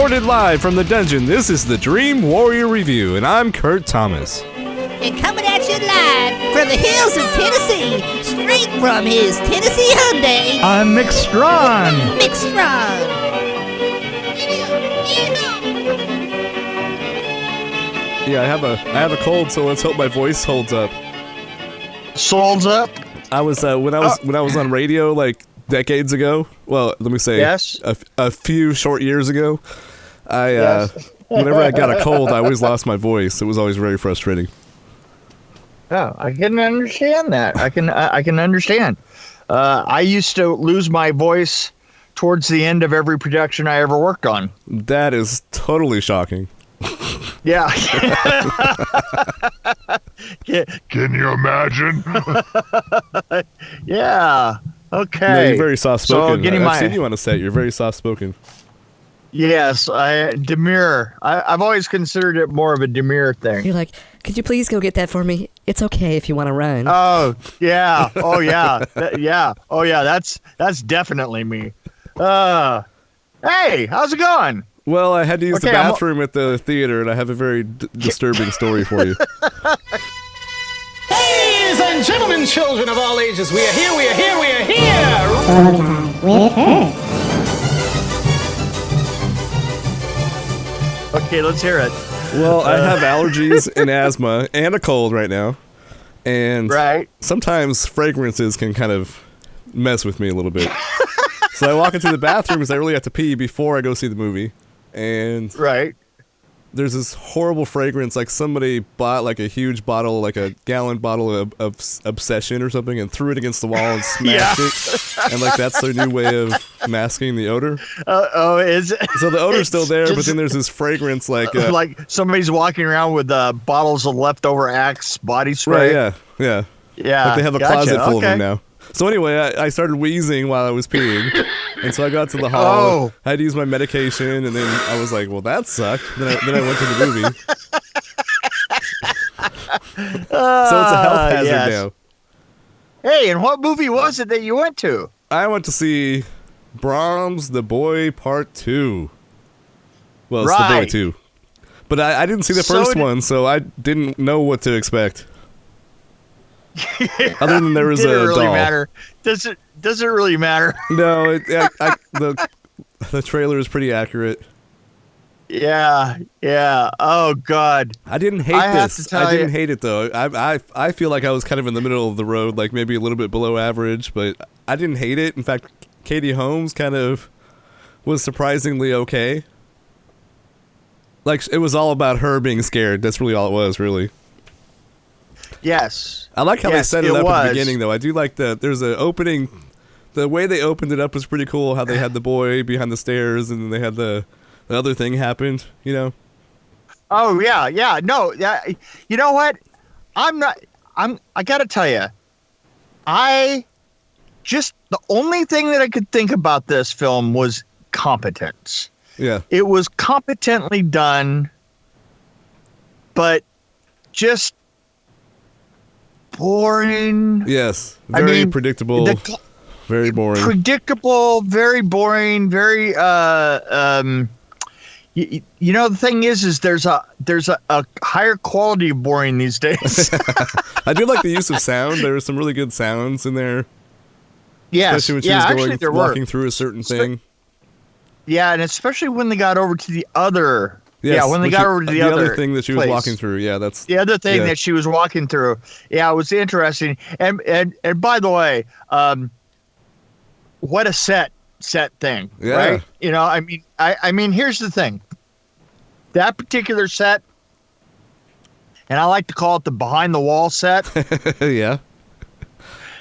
Recorded live from the dungeon, this is the Dream Warrior Review, and I'm Kurt Thomas. And coming at you live from the hills of Tennessee, straight from his Tennessee Hyundai, I'm Mick Strawn. Mick Strawn. Yeah, I have a cold, so let's hope my voice holds up. Souls up. I was when I was on radio like decades ago. Well, let me say, yes, a few short years ago. Whenever I got a cold, I always lost my voice. It was always very frustrating. Oh, I can understand that. I can understand. I used to lose my voice towards the end of every production I ever worked on. That is totally shocking. Yeah. Can you imagine? Yeah. Okay. No, you're very soft-spoken. So I've seen you on a set. You're very soft-spoken. Yes, demure. I've always considered it more of a demure thing. You're like, could you please go get that for me? It's okay if you want to run. Oh, yeah. Oh, yeah. Yeah. Oh, yeah. That's definitely me. Hey, how's it going? Well, I had to use the bathroom at the theater, and I have a very disturbing story for you. Ladies and gentlemen, children of all ages, we are here. Storytime with her. Okay, let's hear it. Well, I have allergies and asthma and a cold right now. And sometimes fragrances can kind of mess with me a little bit. So I walk into the bathroom because I really have to pee before I go see the movie. And there's this horrible fragrance, like somebody bought like a huge bottle, like a gallon bottle of Obsession or something, and threw it against the wall and smashed it. And like that's their new way of masking the odor. Is it? So the odor's still there, but then there's this fragrance like somebody's walking around with bottles of leftover Axe body spray. Right, yeah. Yeah. Like they have a closet full of them now. So anyway, I started wheezing while I was peeing, and so I got to the hall. I had to use my medication, and then I was like, "Well, that sucked." Then I went to the movie. So it's a health hazard now. Hey, and what movie was it that you went to? I went to see Brahms The Boy II. Well, it's The Boy 2. But I didn't see the first one, so I didn't know what to expect. Other than there was a doll. Really matter? Does it really matter? No, the trailer is pretty accurate. Yeah. Oh God. I didn't hate this. I didn't hate it though. I feel like I was kind of in the middle of the road, like maybe a little bit below average, but I didn't hate it. In fact, Katie Holmes kind of was surprisingly okay. Like it was all about her being scared. That's really all it was, really. Yes. I like how they set it up at the beginning, though. I do like there's an opening. The way they opened it up was pretty cool. How they had the boy behind the stairs, and then they had the other thing happened. You know. Oh yeah. No, you know what? I gotta tell you, the only thing that I could think about this film was competence. Yeah. It was competently done, but just boring. Yes. Very predictable. Very boring. Predictable, very boring, very you know, the thing is there's a higher quality of boring these days. I do like the use of sound. There were some really good sounds in there. Yes. Especially when she was walking through a certain thing. Yeah, and especially when they got over to the other. Yes, when they got over to the other thing that she was walking through. Yeah, that's the other thing that she was walking through. Yeah, it was interesting. And by the way, what a set thing, right? You know, I mean, here's the thing. That particular set, and I like to call it the behind the wall set. Yeah.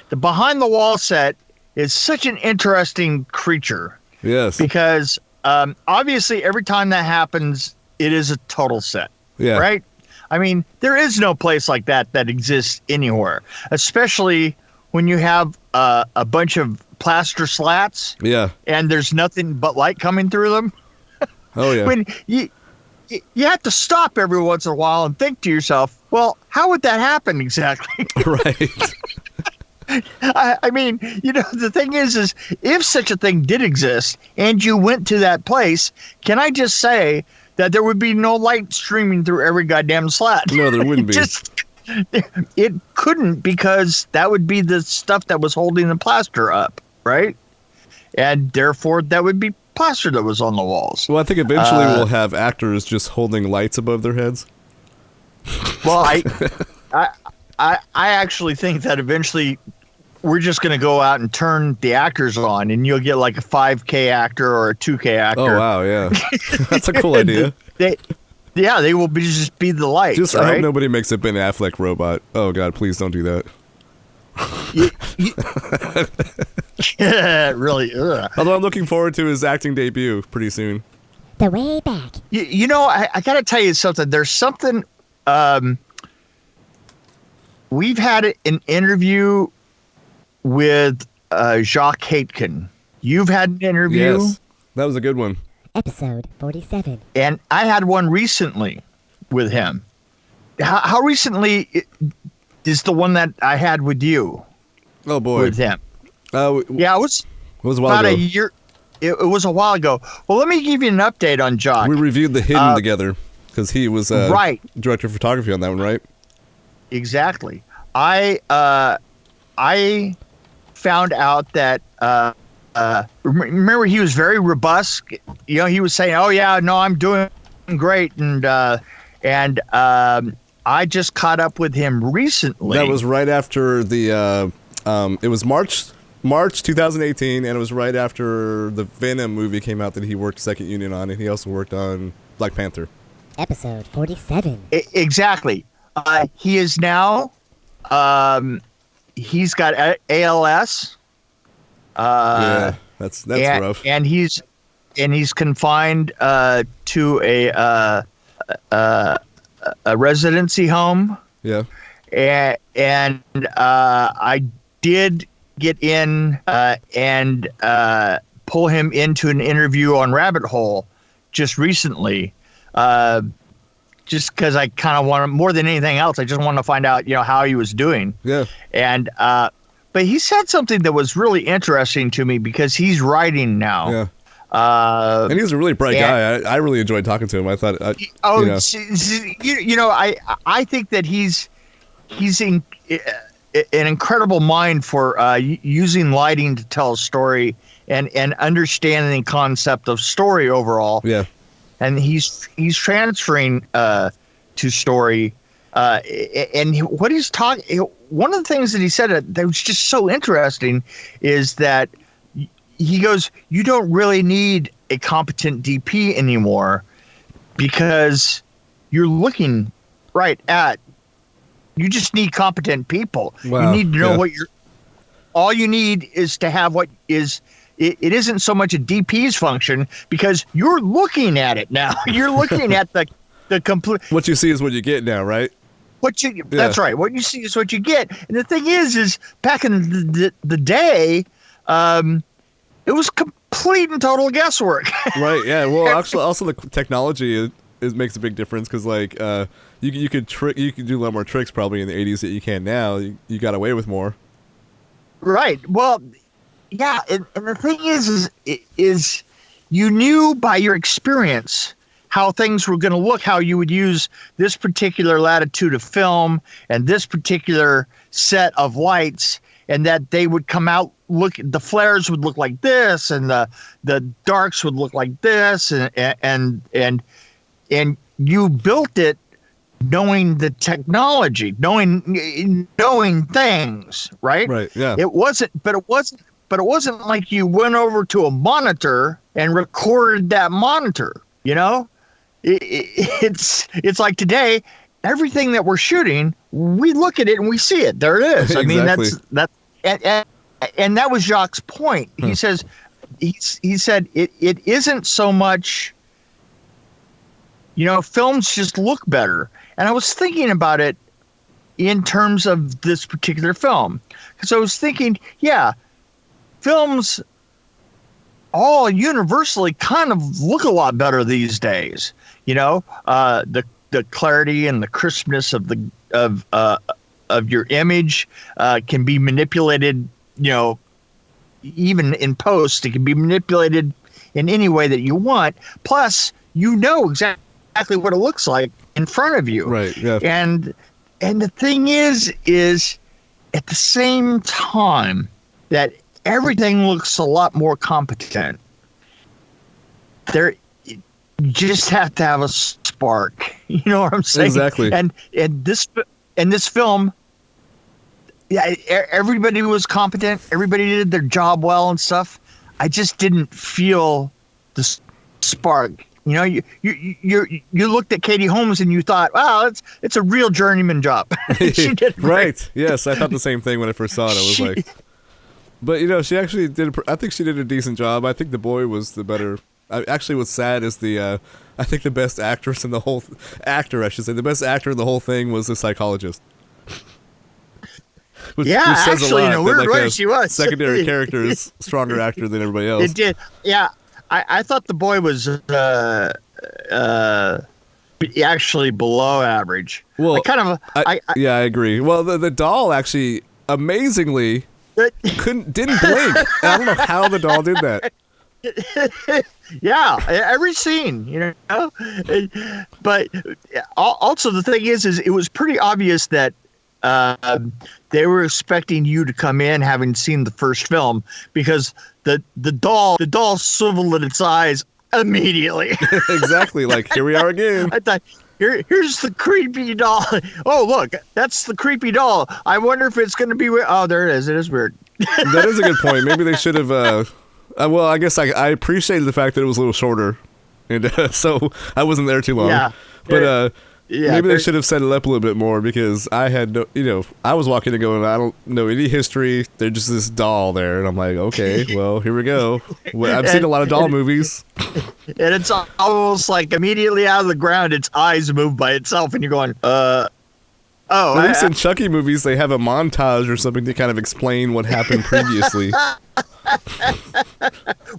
The behind the wall set is such an interesting creature. Yes. Because obviously every time that happens, it is a total set. Yeah. Right? I mean, there is no place like that exists anywhere, especially when you have a bunch of plaster slats. Yeah. And there's nothing but light coming through them. Oh, yeah. When you have to stop every once in a while and think to yourself, well, how would that happen exactly? Right. I mean, the thing is if such a thing did exist and you went to that place, can I just say that there would be no light streaming through every goddamn slat? No, there wouldn't be. It couldn't, because that would be the stuff that was holding the plaster up, right? And therefore, that would be plaster that was on the walls. Well, I think eventually we'll have actors just holding lights above their heads. Well, I actually think that eventually we're just going to go out and turn the actors on, and you'll get like a 5K actor or a 2K actor. Oh, wow, yeah. That's a cool idea. They will just be the lights, I right? hope nobody makes a Ben Affleck robot. Oh, God, please don't do that. Yeah, really. Ugh. Although I'm looking forward to his acting debut pretty soon. The way back. I got to tell you something. There's something. We've had an interview with Jacques Haitkin. You've had an interview? Yes, that was a good one. Episode 47. And I had one recently with him. How recently is the one that I had with you? Oh, boy. With him. Yeah, it was a while about ago. a year. It was a while ago. Well, let me give you an update on Jacques. We reviewed The Hidden together, because he was right. director of photography on that one, right? Exactly. I found out that remember, he was very robust. He was saying, "Oh yeah, no, I'm doing great," and I just caught up with him recently. That was right after the it was March 2018, and it was right after the Venom movie came out that he worked second unit on, and he also worked on Black Panther. Episode 47. Exactly. He is now. He's got ALS. Yeah, that's rough. And he's confined to a residency home. Yeah. And I did get in and pull him into an interview on Rabbit Hole just recently. Just because I kind of wanted, more than anything else, I just wanted to find out, how he was doing. Yeah. And but he said something that was really interesting to me, because he's writing now. Yeah. And he's a really bright guy. I really enjoyed talking to him. I thought. I think that he's an incredible mind for using lighting to tell a story and understanding the concept of story overall. Yeah. And he's transferring to story, and what he's talking. One of the things that he said that was just so interesting is that he goes, "You don't really need a competent DP anymore, because you're looking right at. You just need competent people. Wow. You need to know what you're. All you need is to have what is." It isn't so much a DP's function, because you're looking at it now. You're looking at the complete. What you see is what you get now, right? That's right. What you see is what you get. And the thing is back in the day, it was complete and total guesswork. Right. Yeah. Well, actually, also the technology it makes a big difference, because you could do a lot more tricks probably in the 80s that you can now. You got away with more. Right. Well. Yeah, and the thing is you knew by your experience how things were going to look, how you would use this particular latitude of film and this particular set of lights, and that they would come out, the flares would look like this, and the darks would look like this, and you built it knowing the technology, knowing things, right? Right. Yeah. It wasn't like you went over to a monitor and recorded that monitor. It's like today, everything that we're shooting, we look at it and we see it. There it is. I mean, that's and that was Jacques' point. He says, he said it isn't so much. Films just look better, and I was thinking about it in terms of this particular film, because I was thinking, yeah. Films all universally kind of look a lot better these days. The clarity and the crispness of of your image can be manipulated, even in post. It can be manipulated in any way that you want. Plus, exactly what it looks like in front of you. Right. Yeah. And the thing is at the same time that everything looks a lot more competent, you just have to have a spark. You know what I'm saying? Exactly. And this film, yeah, everybody was competent. Everybody did their job well and stuff. I just didn't feel the spark. You looked at Katie Holmes and you thought, wow, it's a real journeyman job. She did right. Yes, I thought the same thing when I first saw it. I was like, but she actually did. I think she did a decent job. I think the boy was the better. Actually, what's sad is I think the best actress in the whole the best actor in the whole thing was the psychologist. Which says actually, a lot, in a weird way, she was. Secondary character is stronger actor than everybody else. It did. Yeah, I thought the boy was actually below average. Well, I agree. Well, the doll actually amazingly didn't blink. I don't know how the doll did that. Yeah, every scene, but also the thing is it was pretty obvious that they were expecting you to come in having seen the first film, because the doll swiveled in its eyes immediately. Exactly, like here we are again. I thought, here's the creepy doll. Oh, look, that's the creepy doll. I wonder if it's going to be weird. Oh, there it is. It is weird. That is a good point. Maybe they should have. Well, I guess I appreciated the fact that it was a little shorter, and so I wasn't there too long. Yeah, but maybe they should have set it up a little bit more, because I had I was walking and going, I don't know any history. There's just this doll there, and I'm like, okay, well, here we go. I've seen a lot of doll movies. And it's almost like immediately out of the ground, its eyes move by itself, and you're going, oh. At least in Chucky movies, they have a montage or something to kind of explain what happened previously.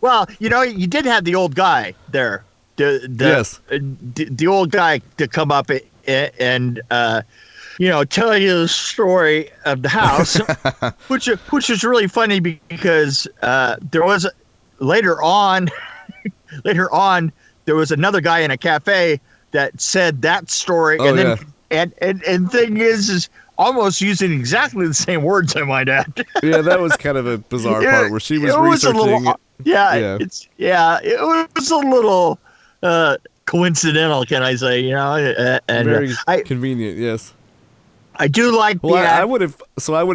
Well, you did have the old guy there. Yes. The old guy to come up and tell you the story of the house, which is really funny, because there was later on there was another guy in a cafe that said that story, and thing is almost using exactly the same words, I might add. Yeah, that was kind of a bizarre part where she was researching. It was a little coincidental, can I say? And very convenient. Yes, I do like. Well, I would have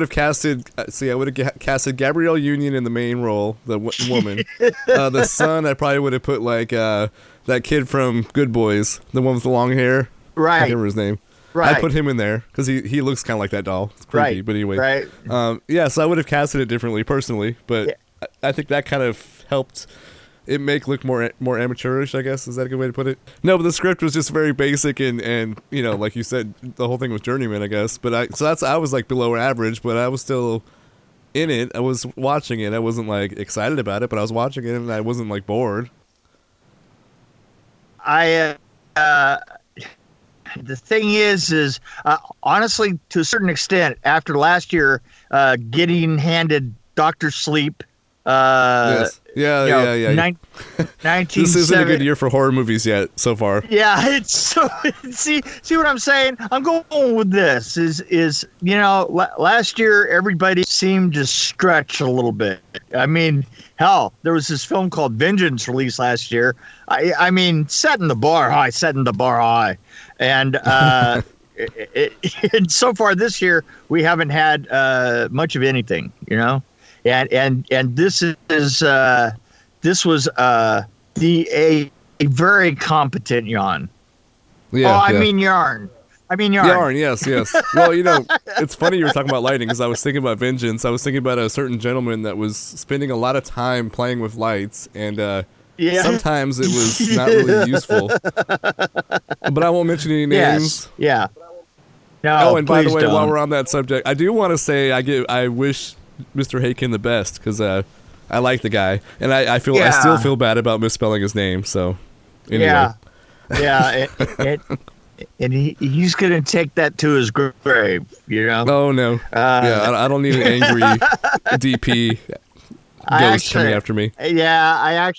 casted. I would have casted Gabrielle Union in the main role, the woman. The son, I probably would have put like that kid from Good Boys, the one with the long hair. Right. I can't remember his name. Right. I put him in there because he looks kind of like that doll. It's creepy, but anyway. Right. So I would have casted it differently personally, but I think that kind of helped it make look more amateurish, I guess. Is that a good way to put it? No, but the script was just very basic and like you said, the whole thing was journeyman, I guess. But I was like below average, but I was still in it. I was watching it. I wasn't like excited about it, but I was watching it and I wasn't like bored. The thing is honestly, to a certain extent, after last year, getting handed Dr. Sleep. Yes. Yeah. 1970. This isn't a good year for horror movies yet so far. Yeah, it's so. See what I'm saying? I'm going with this. Is last year everybody seemed to stretch a little bit. I mean, hell, there was this film called Vengeance released last year. I mean, setting the bar high. And and so far this year we haven't had much of anything, and this was a very competent yarn. Yeah. I mean yarn. Yarn, yes. Well, it's funny you were talking about lighting, because I was thinking about Vengeance. I was thinking about a certain gentleman that was spending a lot of time playing with lights, and sometimes it was not really useful. But I won't mention any names. Yes. Yeah. No, and by the way, don't. while we're on that subject, I do want to say I wish Mr. Haken the best, because I like the guy, and I still feel bad about misspelling his name. So anyway. Yeah. he's gonna take that to his grave. You know. Oh no. I don't need an angry DP ghost coming after me. Yeah, I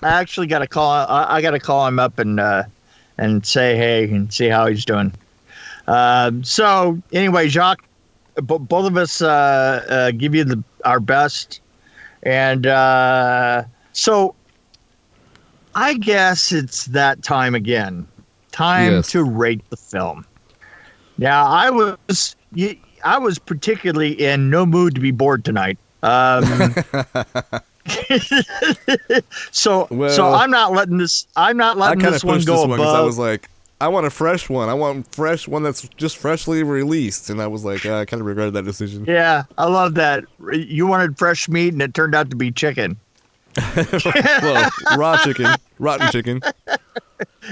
actually got to call. I got to call him up and say hey and see how he's doing. So anyway, Jacques, both of us give you our best, and so I guess it's that time again. Time to rate the film. Now, I was particularly in no mood to be bored tonight. So I'm not letting this. I'm not letting this one go above. I was like, I want a fresh one. I want fresh one that's just freshly released. And I was like, I kind of regretted that decision. Yeah, I love that. You wanted fresh meat, and it turned out to be chicken. Well, rotten chicken.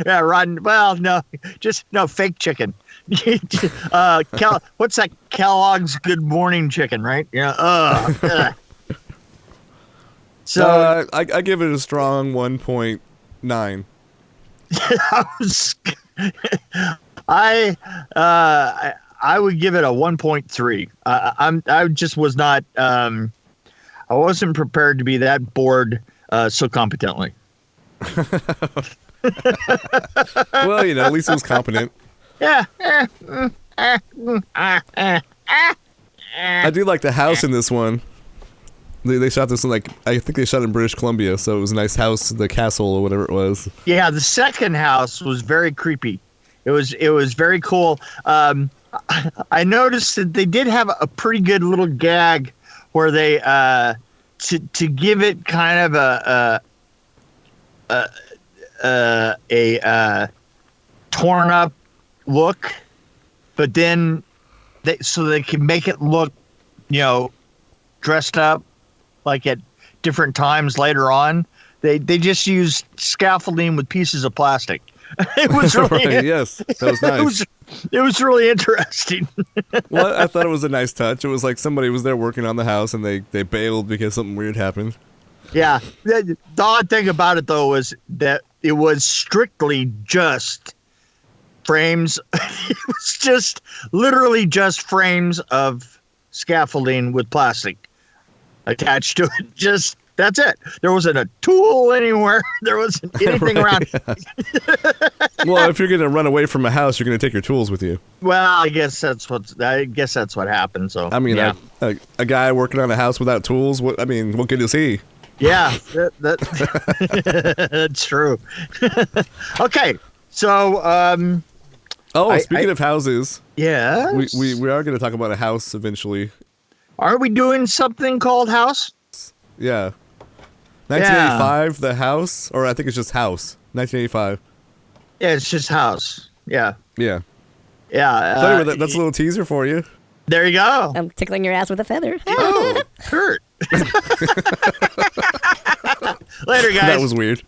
Yeah, rotten. Well, no, fake chicken. What's that? Kellogg's Good Morning Chicken, right? Yeah. So I give it a strong 1.9. I would give it a 1.3. I just was not. I wasn't prepared to be that bored so competently. Well, at least it was competent. Yeah. I do like the house in this one. They shot this in I think they shot in British Columbia, so it was a nice house, the castle or whatever it was. Yeah, the second house was very creepy. It was very cool. I noticed that they did have a pretty good little gag where they to give it kind of a torn up look, but then they can make it look, dressed up like at different times later on. They just used scaffolding with pieces of plastic. It was really right, yes, that was nice. It was really interesting. Well, I thought it was a nice touch. It was like somebody was there working on the house and they bailed because something weird happened. Yeah. The odd thing about it, though, was that it was strictly just frames. It was just literally just frames of scaffolding with plastic attached to it. Just that's it. There wasn't a tool anywhere. There wasn't anything around. Well, if you're going to run away from a house, you're going to take your tools with you. Well, I guess that's what happened. So I mean, yeah. a guy working on a house without tools. What good is he? Yeah, that's true. Okay, so speaking of houses, yeah, we are going to talk about a house eventually. Are we doing something called House? Yeah. 1985, The House, or I think it's just House. 1985. Yeah, it's just House. Yeah. Yeah. Yeah. So anyway, that's a little teaser for you. There you go. I'm tickling your ass with a feather. Oh, hurt. Later, guys. That was weird.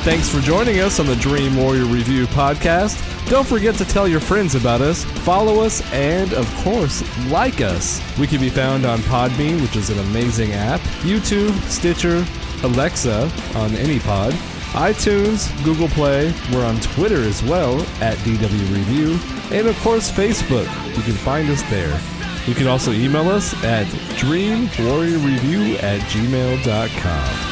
Thanks for joining us on the Dream Warrior Review podcast. Don't forget to tell your friends about us, follow us, and, of course, like us. We can be found on Podbean, which is an amazing app, YouTube, Stitcher, Alexa on any pod, iTunes, Google Play. We're on Twitter as well, at DW Review, and, of course, Facebook. You can find us there. You can also email us at dreamwarriorreview@gmail.com.